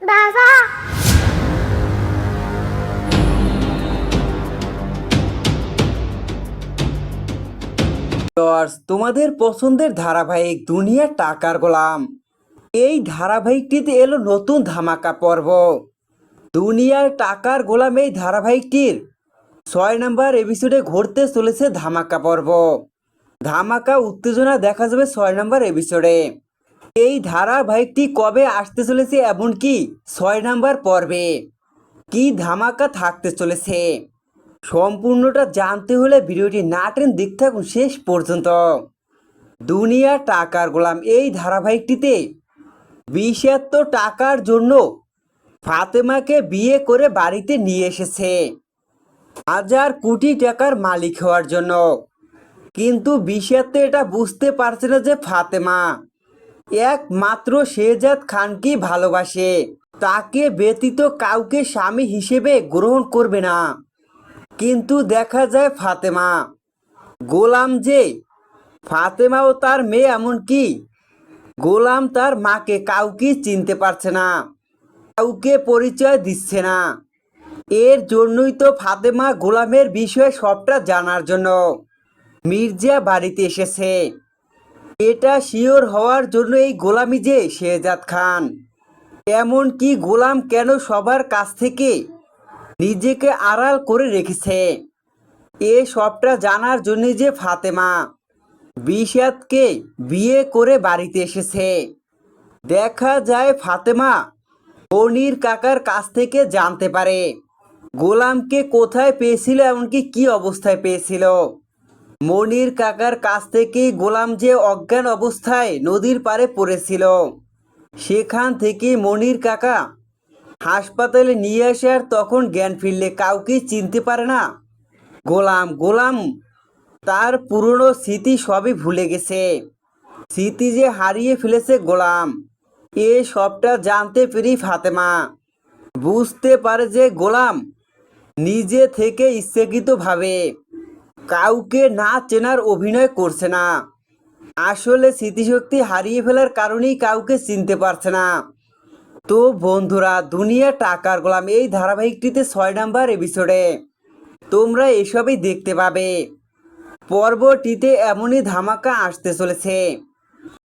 দাদা। তোমাদের পছন্দের ধারাবাহিক দুনিয়ার টাকার গোলাম এই ধারাবাহিকটিতে এলো নতুন ধামাকা পর্ব। দুনিয়ার টাকার গোলাম এই ধারাবাহিকটির 6 নম্বর এপিসোডে ঘটতে চলেছে ধামাকা পর্ব। ধামাকা উত্তেজনা দেখা যাবে 6 নম্বর এপিসোডে। এই ধারাবাহিকটি কবে আসতে চলেছে, এমনকি 6 নম্বর পর্বে কি ধামাকা থাকতে চলেছে, সম্পূর্ণটা জানতে হলে ভিডিওটি না টেনে দেখতে থাকুন শেষ পর্যন্ত। দুনিয়া টাকার গোলাম এই ধারাবাহিকটিতে বিষাক্ত টাকার জন্য ফাতেমাকে বিয়ে করে বাড়িতে নিয়ে এসেছে 1,000 কোটি টাকার মালিক হওয়ার জন্য। কিন্তু বিষাক্ত এটা বুঝতে পারছে না যে ফাতেমা একমাত্র শেহজাদ খানকেই ভালোবাসে, তাকে ব্যতীত কাউকে স্বামী হিসেবে গ্রহণ করবে না। কিন্তু দেখা যায় ফাতেমা গোলাম যে ফাতেমা ও তার মেয়ে, এমনকি গোলাম তার মাকে কাউকে চিনতে পারছে না, কাউকে পরিচয় দিচ্ছে না। এর জন্যই তো ফাতেমা গোলামের বিষয়ে সবটা জানার জন্য মির্জা বাড়িতে এসেছে। এটা শিওর হওয়ার জন্য এই গোলামি যে শেহজাদ খান, এমনকি গোলাম কেন সবার কাছ থেকে নিজেকে আড়াল করে রেখেছে, এ সবটা জানার জন্য যে ফাতেমা বিষাদকে বিয়ে করে বাড়িতে এসেছে। দেখা যায় ফাতেমা মনির কাকার কাছ থেকে জানতে পারে গোলামকে কোথায় পেয়েছিল, এমনকি কি অবস্থায় পেয়েছিল। মনির কাকার কাছ থেকে গোলাম যে অজ্ঞান অবস্থায় নদীর পাড়ে পড়েছিল, সেখান থেকে মনির কাকা হাসপাতালে নিয়ে আসে। আর তখন জ্ঞান ফিরলে কাউকে চিনতে পারে না গোলাম। গোলাম তার পুরনো স্মৃতি সবই ভুলে গেছে, স্মৃতি যে হারিয়ে ফেলেছে গোলাম। এ সবটা জানতে পেরেই ফাতেমা বুঝতে পারে যে গোলাম নিজে থেকে ইচ্ছাকৃতভাবে কাউকে না চেনার অভিনয় করছে না, আসলে স্মৃতিশক্তি হারিয়ে ফেলার কারণেই কাউকে চিনতে পারছে না। তো বন্ধুরা, দুনিয়া টাকার গোলাম এই ধারাবাহিকটিতে 6 নম্বর এপিসোডে তোমরা এসবই দেখতে পাবে। পর্বটিতে এমনই ধামাকা আসতে চলেছে।